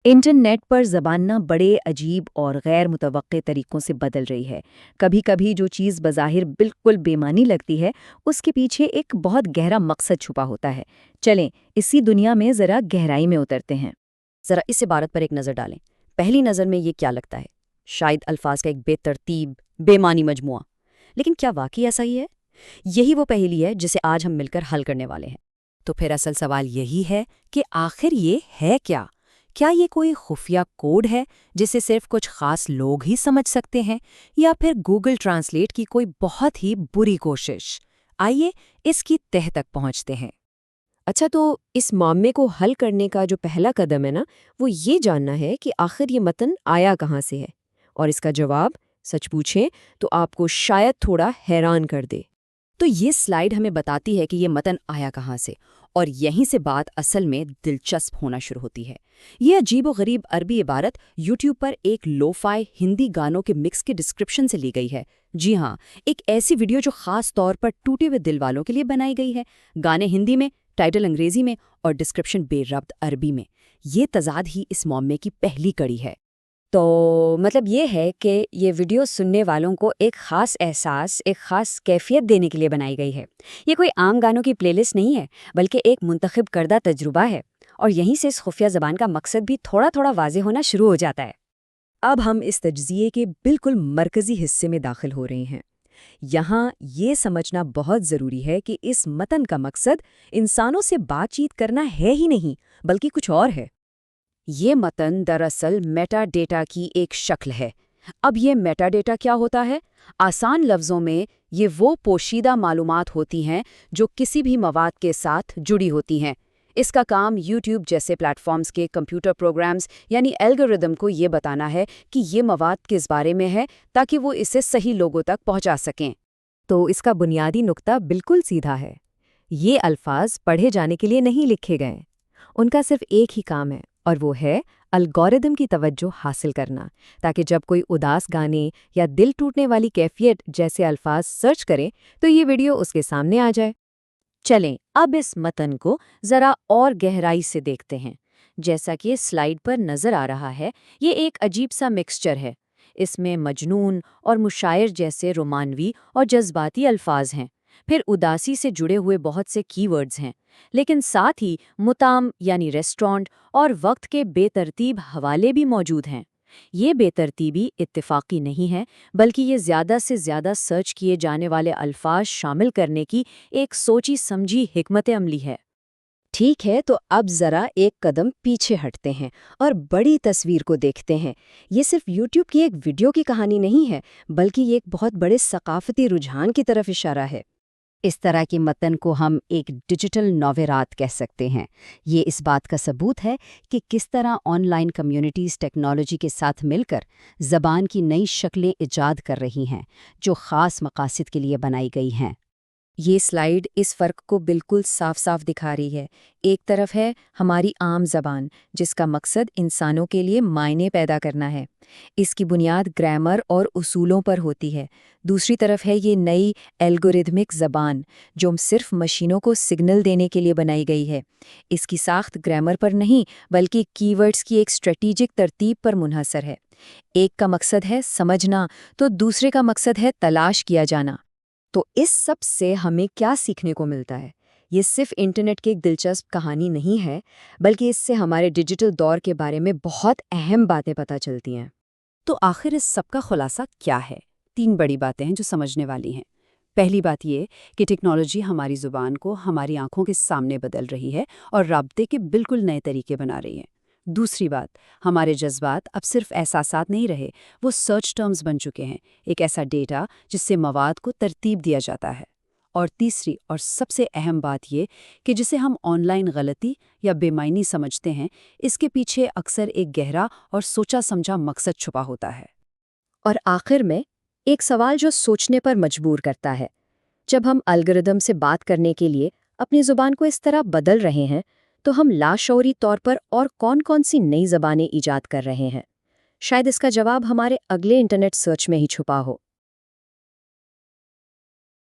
Internet پر زبان نہ بڑے عجیب اور غیر متوقع طریقوں سے بدل رہی ہے۔ کبھی کبھی جو چیز بظاہر بالکل بے معنی لگتی ہے، اس کے پیچھے ایک بہت گہرا مقصد چھپا ہوتا ہے۔ چلیں اسی دنیا میں ذرا گہرائی میں اترتے ہیں۔ ذرا اس عبارت پر ایک نظر ڈالیں۔ پہلی نظر میں یہ کیا لگتا ہے؟ شاید الفاظ کا ایک بے ترتیب، بے معنی مجموعہ۔ لیکن کیا واقعی ایسا ہی ہے؟ یہی وہ پہیلی ہے جسے آج ہم مل کر حل کرنے والے ہیں۔ تو پھر اصل سوال یہی ہے کہ آخر یہ ہے کیا؟ کیا یہ کوئی خفیہ کوڈ ہے جسے صرف کچھ خاص لوگ ہی سمجھ سکتے ہیں، یا پھر گوگل ٹرانسلیٹ کی کوئی بہت ہی بری کوشش؟ آئیے اس کی تہہ تک پہنچتے ہیں۔ اچھا، تو اس معاملے کو حل کرنے کا جو پہلا قدم ہے نا، وہ یہ جاننا ہے کہ آخر یہ متن آیا کہاں سے ہے، اور اس کا جواب سچ پوچھیں تو آپ کو شاید تھوڑا حیران کر دے۔ تو یہ سلائیڈ ہمیں بتاتی ہے کہ یہ متن آیا کہاں سے، اور یہیں سے بات اصل میں دلچسپ ہونا شروع ہوتی ہے۔ یہ عجیب و غریب عربی عبارت یوٹیوب پر ایک لو-فائی ہندی گانوں کے مکس کے ڈسکرپشن سے لی گئی ہے۔ جی ہاں، ایک ایسی ویڈیو جو خاص طور پر ٹوٹے ہوئے دل والوں کے لیے بنائی گئی ہے۔ گانے ہندی میں، ٹائٹل انگریزی میں اور ڈسکرپشن بے ربط عربی میں۔ یہ تضاد ہی اس معمے کی پہلی کڑی ہے۔ تو مطلب یہ ہے کہ یہ ویڈیو سننے والوں کو ایک خاص احساس، ایک خاص کیفیت دینے کے لیے بنائی گئی ہے۔ یہ کوئی عام گانوں کی پلے لسٹ نہیں ہے، بلکہ ایک منتخب کردہ تجربہ ہے، اور یہیں سے اس خفیہ زبان کا مقصد بھی تھوڑا تھوڑا واضح ہونا شروع ہو جاتا ہے۔ اب ہم اس تجزیے کے بالکل مرکزی حصے میں داخل ہو رہے ہیں۔ یہاں یہ سمجھنا بہت ضروری ہے کہ اس متن کا مقصد انسانوں سے بات چیت کرنا ہے ہی نہیں، بلکہ کچھ اور ہے۔ یہ متن دراصل میٹا ڈیٹا کی ایک شکل ہے۔ اب یہ میٹا ڈیٹا کیا ہوتا ہے؟ آسان لفظوں میں یہ وہ پوشیدہ معلومات ہوتی ہیں جو کسی بھی مواد کے ساتھ جڑی ہوتی ہیں۔ اس کا کام یوٹیوب جیسے پلیٹ فارمز کے کمپیوٹر پروگرامز یعنی الگورتھم کو یہ بتانا ہے کہ یہ مواد کس بارے میں ہے، تاکہ وہ اسے صحیح لوگوں تک پہنچا سکیں۔ تو اس کا بنیادی نقطہ بالکل سیدھا ہے۔ یہ الفاظ پڑھے جانے کے لیے نہیں لکھے گئے، ان کا صرف ایک ہی کام ہے، اور وہ ہے الگورتھم کی توجہ حاصل کرنا، تاکہ جب کوئی اداس گانے یا دل ٹوٹنے والی کیفیت جیسے الفاظ سرچ کرے تو یہ ویڈیو اس کے سامنے آ جائے۔ چلیں اب اس متن کو ذرا اور گہرائی سے دیکھتے ہیں۔ جیسا کہ سلائیڈ پر نظر آ رہا ہے، یہ ایک عجیب سا مکسچر ہے۔ اس میں مجنون اور مشاعر جیسے رومانوی اور جذباتی الفاظ ہیں، پھر اداسی سے جڑے ہوئے بہت سے کی ورڈز ہیں، لیکن ساتھ ہی مطعم یعنی ریسٹورانٹ اور وقت کے بے ترتیب حوالے بھی موجود ہیں۔ یہ بے ترتیبی اتفاقی نہیں ہے، بلکہ یہ زیادہ سے زیادہ سرچ کیے جانے والے الفاظ شامل کرنے کی ایک سوچی سمجھی حکمت عملی ہے۔ ٹھیک ہے، تو اب ذرا ایک قدم پیچھے ہٹتے ہیں اور بڑی تصویر کو دیکھتے ہیں۔ یہ صرف یوٹیوب کی ایک ویڈیو کی کہانی نہیں ہے، بلکہ یہ ایک بہت بڑے ثقافتی رجحان کی طرف اشارہ ہے۔ اس طرح کے متن کو ہم ایک ڈیجیٹل نویرات کہہ سکتے ہیں۔ یہ اس بات کا ثبوت ہے کہ کس طرح آن لائن کمیونٹیز ٹیکنالوجی کے ساتھ مل کر زبان کی نئی شکلیں ایجاد کر رہی ہیں، جو خاص مقاصد کے لیے بنائی گئی ہیں۔ یہ سلائیڈ اس فرق کو بالکل صاف صاف دکھا رہی ہے۔ ایک طرف ہے ہماری عام زبان، جس کا مقصد انسانوں کے لیے معنی پیدا کرنا ہے۔ اس کی بنیاد گرامر اور اصولوں پر ہوتی ہے۔ دوسری طرف ہے یہ نئی الگورتھمک زبان، جو صرف مشینوں کو سگنل دینے کے لیے بنائی گئی ہے۔ اس کی ساخت گرامر پر نہیں، بلکہ کی ورڈز کی ایک اسٹریٹجک ترتیب پر منحصر ہے۔ ایک کا مقصد ہے سمجھنا، تو دوسرے کا مقصد ہے تلاش کیا جانا۔ تو اس سب سے ہمیں کیا سیکھنے کو ملتا ہے؟ یہ صرف انٹرنیٹ کی ایک دلچسپ کہانی نہیں ہے، بلکہ اس سے ہمارے ڈیجیٹل دور کے بارے میں بہت اہم باتیں پتہ چلتی ہیں۔ تو آخر اس سب کا خلاصہ کیا ہے؟ 3 بڑی باتیں ہیں جو سمجھنے والی ہیں۔ پہلی بات یہ کہ ٹیکنالوجی ہماری زبان کو ہماری آنکھوں کے سامنے بدل رہی ہے اور رابطے کے بالکل نئے طریقے بنا رہی ہے۔ دوسری بات، ہمارے جذبات اب صرف احساسات نہیں رہے، وہ سرچ ٹرمز بن چکے ہیں، ایک ایسا ڈیٹا جس سے مواد کو ترتیب دیا جاتا ہے۔ اور تیسری اور سب سے اہم بات یہ کہ جسے ہم آن لائن غلطی یا بے معنی سمجھتے ہیں، اس کے پیچھے اکثر ایک گہرا اور سوچا سمجھا مقصد چھپا ہوتا ہے۔ اور آخر میں ایک سوال جو سوچنے پر مجبور کرتا ہے، جب ہم الگورتھم سے بات کرنے کے لیے اپنی زبان کو اس طرح بدل رہے ہیں، تو ہم لاشعوری طور پر اور کون سی نئی زبانیں ایجاد کر رہے ہیں؟ شاید اس کا جواب ہمارے اگلے انٹرنیٹ سرچ میں ہی چھپا ہو۔